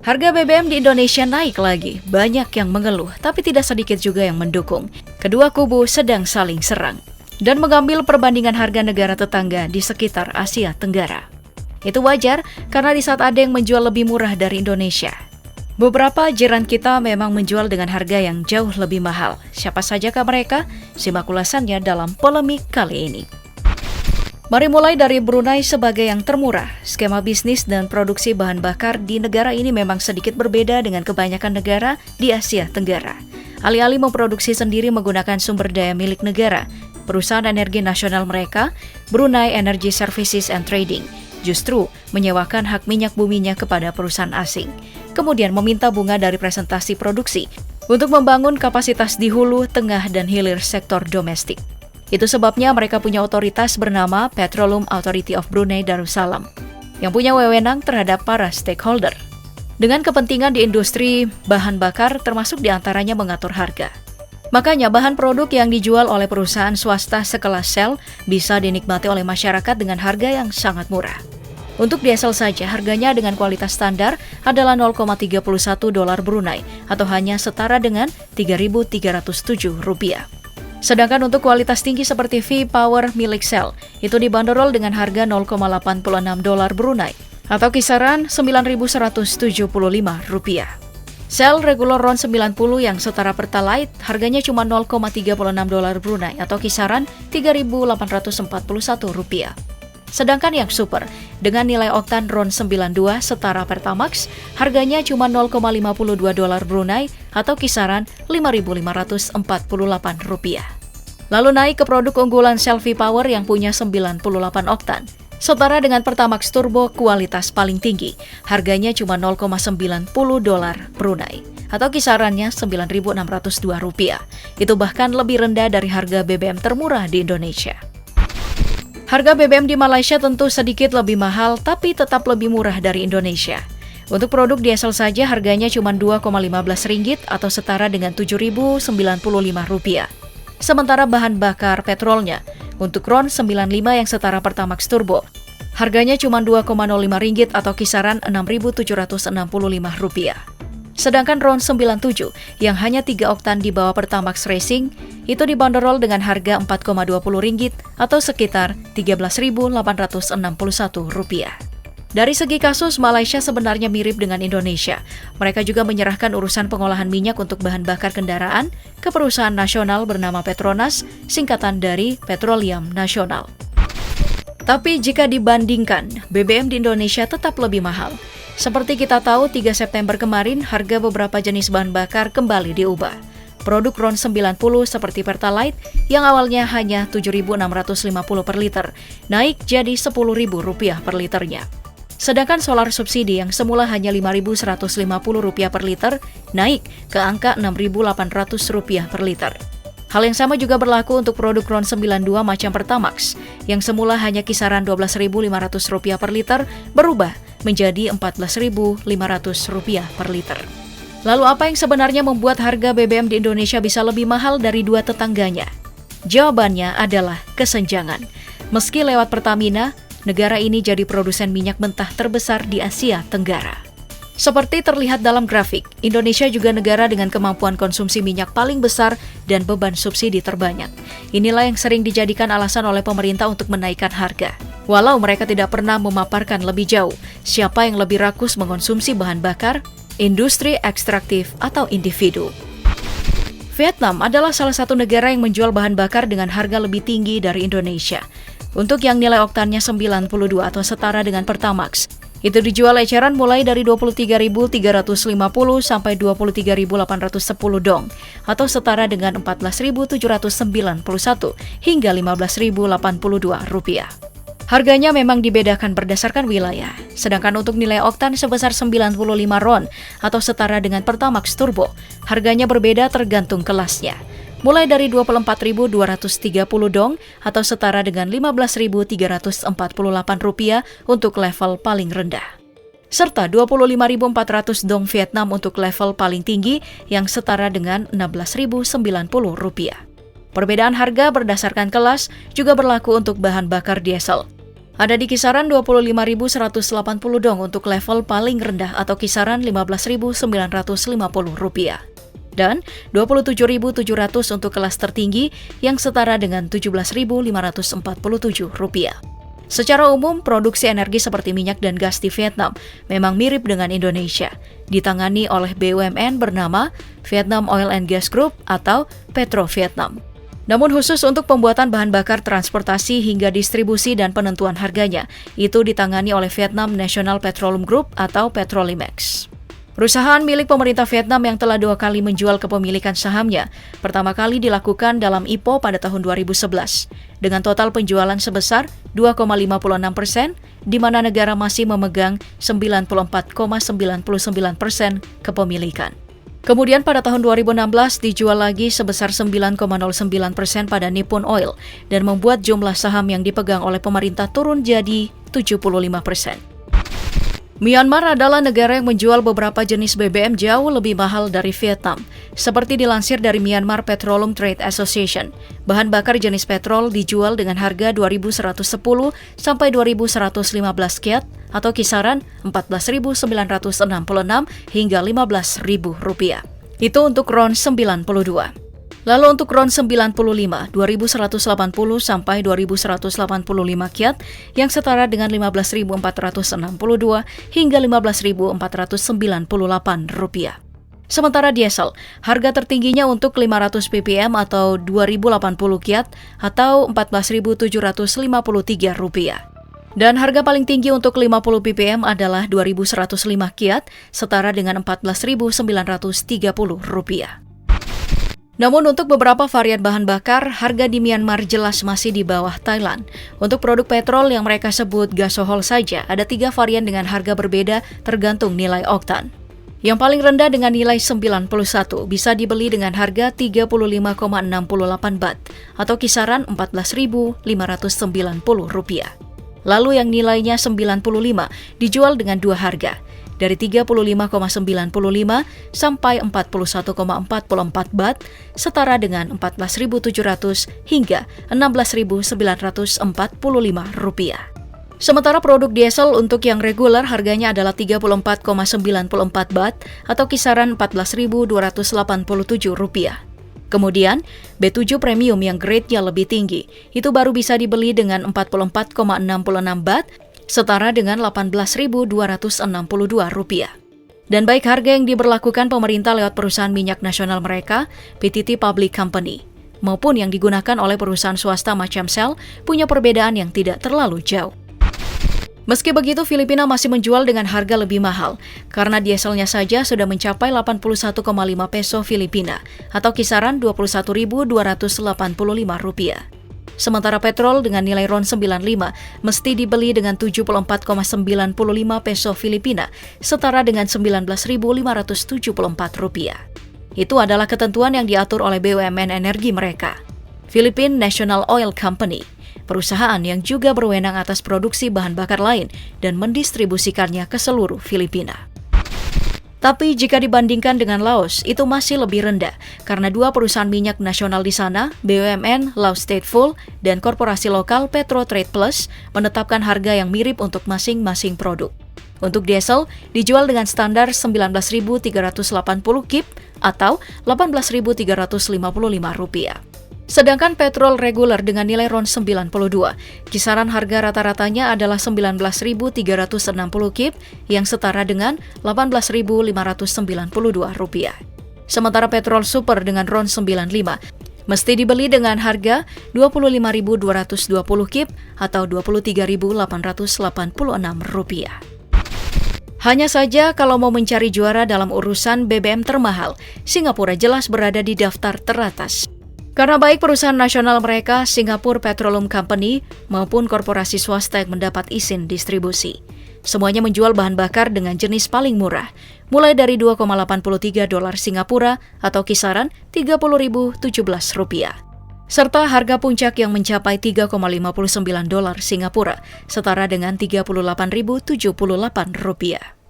Harga BBM di Indonesia naik lagi, banyak yang mengeluh, tapi tidak sedikit juga yang mendukung. Kedua kubu sedang saling serang dan mengambil perbandingan harga negara tetangga di sekitar Asia Tenggara. Itu wajar karena di saat ada yang menjual lebih murah dari Indonesia. Beberapa jiran kita memang menjual dengan harga yang jauh lebih mahal. Siapa sajakah mereka? Simak ulasannya dalam polemik kali ini. Mari mulai dari Brunei sebagai yang termurah. Skema bisnis dan produksi bahan bakar di negara ini memang sedikit berbeda dengan kebanyakan negara di Asia Tenggara. Alih-alih memproduksi sendiri menggunakan sumber daya milik negara, perusahaan energi nasional mereka, Brunei Energy Services and Trading, justru menyewakan hak minyak buminya kepada perusahaan asing. Kemudian meminta bunga dari presentasi produksi untuk membangun kapasitas di hulu, tengah, dan hilir sektor domestik. Itu sebabnya mereka punya otoritas bernama Petroleum Authority of Brunei Darussalam, yang punya wewenang terhadap para stakeholder, dengan kepentingan di industri bahan bakar termasuk diantaranya mengatur harga. Makanya bahan produk yang dijual oleh perusahaan swasta sekelas Shell bisa dinikmati oleh masyarakat dengan harga yang sangat murah. Untuk diesel saja, harganya dengan kualitas standar adalah $0,31 Brunei atau hanya setara dengan Rp3.307. Sedangkan untuk kualitas tinggi seperti V-Power milik Shell, itu dibanderol dengan harga $0,86 Brunei atau kisaran Rp9.175. Shell Regular RON 90 yang setara Pertalite harganya cuma $0,36 Brunei atau kisaran Rp3.841. Sedangkan yang Super dengan nilai oktan RON 92 setara Pertamax harganya cuma $0,52 Brunei atau kisaran Rp5.548. Lalu naik ke produk unggulan Shell V-Power yang punya 98 oktan. Setara dengan Pertamax Turbo kualitas paling tinggi, harganya cuma $0,90 Brunei atau kisarannya Rp9.602. Itu bahkan lebih rendah dari harga BBM termurah di Indonesia. Harga BBM di Malaysia tentu sedikit lebih mahal, tapi tetap lebih murah dari Indonesia. Untuk produk diesel saja harganya cuma Rp2,15 atau setara dengan Rp7.095. Sementara bahan bakar petrolnya, untuk RON 95 yang setara Pertamax Turbo, harganya cuma Rp2,05 atau kisaran Rp6.765. Sedangkan RON 97 yang hanya 3 oktan di bawah Pertamax Racing itu dibanderol dengan harga Rp4,20 atau sekitar Rp13.861. Dari segi kasus, Malaysia sebenarnya mirip dengan Indonesia. Mereka juga menyerahkan urusan pengolahan minyak untuk bahan bakar kendaraan ke perusahaan nasional bernama Petronas, singkatan dari Petroleum Nasional. Tapi jika dibandingkan, BBM di Indonesia tetap lebih mahal. Seperti kita tahu, 3 September kemarin, harga beberapa jenis bahan bakar kembali diubah. Produk RON 90 seperti Pertalite yang awalnya hanya Rp7.650 per liter, naik jadi Rp10.000 per liternya. Sedangkan solar subsidi yang semula hanya Rp5.150 per liter, naik ke angka Rp6.800 per liter. Hal yang sama juga berlaku untuk produk RON 92 macam Pertamax, yang semula hanya kisaran Rp12.500 per liter, berubah menjadi Rp14.500 per liter. Lalu apa yang sebenarnya membuat harga BBM di Indonesia bisa lebih mahal dari dua tetangganya? Jawabannya adalah kesenjangan. Meski lewat Pertamina, negara ini jadi produsen minyak mentah terbesar di Asia Tenggara. Seperti terlihat dalam grafik, Indonesia juga negara dengan kemampuan konsumsi minyak paling besar dan beban subsidi terbanyak. Inilah yang sering dijadikan alasan oleh pemerintah untuk menaikkan harga. Walau mereka tidak pernah memaparkan lebih jauh siapa yang lebih rakus mengonsumsi bahan bakar, industri ekstraktif atau individu. Vietnam adalah salah satu negara yang menjual bahan bakar dengan harga lebih tinggi dari Indonesia. Untuk yang nilai oktannya 92 atau setara dengan Pertamax, itu dijual eceran mulai dari Rp23.350 sampai Rp23.810 dong, atau setara dengan Rp14.791 hingga Rp15.082. Harganya memang dibedakan berdasarkan wilayah, sedangkan untuk nilai oktan sebesar 95 RON atau setara dengan Pertamax Turbo, harganya berbeda tergantung kelasnya. Mulai dari Rp24.230 dong atau setara dengan Rp15.348 untuk level paling rendah. Serta Rp25.400 dong Vietnam untuk level paling tinggi yang setara dengan Rp16.090. Perbedaan harga berdasarkan kelas juga berlaku untuk bahan bakar diesel. ada di kisaran 25.180 dong untuk level paling rendah atau kisaran Rp15.950. Dan Rp27.700 untuk kelas tertinggi yang setara dengan Rp17.547. Secara umum, produksi energi seperti minyak dan gas di Vietnam memang mirip dengan Indonesia, ditangani oleh BUMN bernama Vietnam Oil and Gas Group atau Petro Vietnam. Namun khusus untuk pembuatan bahan bakar transportasi hingga distribusi dan penentuan harganya, itu ditangani oleh Vietnam National Petroleum Group atau Petrolimex. Perusahaan milik pemerintah Vietnam yang telah 2 kali menjual kepemilikan sahamnya, pertama kali dilakukan dalam IPO pada tahun 2011, dengan total penjualan sebesar 2,56%, di mana negara masih memegang 94,99% kepemilikan. Kemudian pada tahun 2016 dijual lagi sebesar 9,09% pada Nippon Oil, dan membuat jumlah saham yang dipegang oleh pemerintah turun jadi 75%. Myanmar adalah negara yang menjual beberapa jenis BBM jauh lebih mahal dari Vietnam. Seperti dilansir dari Myanmar Petroleum Trade Association, bahan bakar jenis petrol dijual dengan harga 2.110 sampai 2.115 kyat atau kisaran 14.966 hingga 15.000 rupiah. Itu untuk RON 92. Lalu untuk RON 95, 2.180 sampai 2.185 kyat yang setara dengan 15.462 hingga 15.498 rupiah. Sementara diesel, harga tertingginya untuk 500 ppm atau 2.080 kyat atau 14.753 rupiah. Dan harga paling tinggi untuk 50 ppm adalah 2.105 kyat setara dengan 14.930 rupiah. Namun untuk beberapa varian bahan bakar, harga di Myanmar jelas masih di bawah Thailand. Untuk produk petrol yang mereka sebut gasohol saja, ada 3 varian dengan harga berbeda tergantung nilai oktan. Yang paling rendah dengan nilai 91 bisa dibeli dengan harga 35,68 baht atau kisaran 14.590 rupiah. Lalu yang nilainya 95 dijual dengan 2 harga, dari 35,95 sampai 41,44 baht, setara dengan 14.700 hingga 16.945 rupiah. Sementara produk diesel untuk yang reguler harganya adalah 34,94 baht atau kisaran 14.287 rupiah. Kemudian, B7 Premium yang grade-nya lebih tinggi, itu baru bisa dibeli dengan 44,66 baht, setara dengan 18.262 rupiah. Dan baik harga yang diberlakukan pemerintah lewat perusahaan minyak nasional mereka, PTT Public Company, maupun yang digunakan oleh perusahaan swasta macam Shell, punya perbedaan yang tidak terlalu jauh. Meski begitu, Filipina masih menjual dengan harga lebih mahal, karena dieselnya saja sudah mencapai 81,5 peso Filipina, atau kisaran 21.285 rupiah. Sementara petrol dengan nilai RON 95 mesti dibeli dengan 74,95 peso Filipina, setara dengan 19.574 rupiah. Itu adalah ketentuan yang diatur oleh BUMN energi mereka, Philippine National Oil Company, perusahaan yang juga berwenang atas produksi bahan bakar lain dan mendistribusikannya ke seluruh Filipina. Tapi jika dibandingkan dengan Laos, itu masih lebih rendah karena 2 perusahaan minyak nasional di sana, BUMN Laos State Fuel dan korporasi lokal Petro Trade Plus, menetapkan harga yang mirip untuk masing-masing produk. Untuk diesel, dijual dengan standar 19.380 kip atau 18.355 rupiah. Sedangkan petrol reguler dengan nilai RON 92, kisaran harga rata-ratanya adalah 19.360 kip yang setara dengan 18.592 rupiah. Sementara petrol super dengan RON 95 mesti dibeli dengan harga 25.220 kip atau 23.886 rupiah. Hanya saja kalau mau mencari juara dalam urusan BBM termahal, Singapura jelas berada di daftar teratas. Karena baik perusahaan nasional mereka, Singapore Petroleum Company, maupun korporasi swasta yang mendapat izin distribusi. Semuanya menjual bahan bakar dengan jenis paling murah, mulai dari 2,83 dolar Singapura atau kisaran 30.017 rupiah. Serta harga puncak yang mencapai 3,59 dolar Singapura, setara dengan 38.078 rupiah.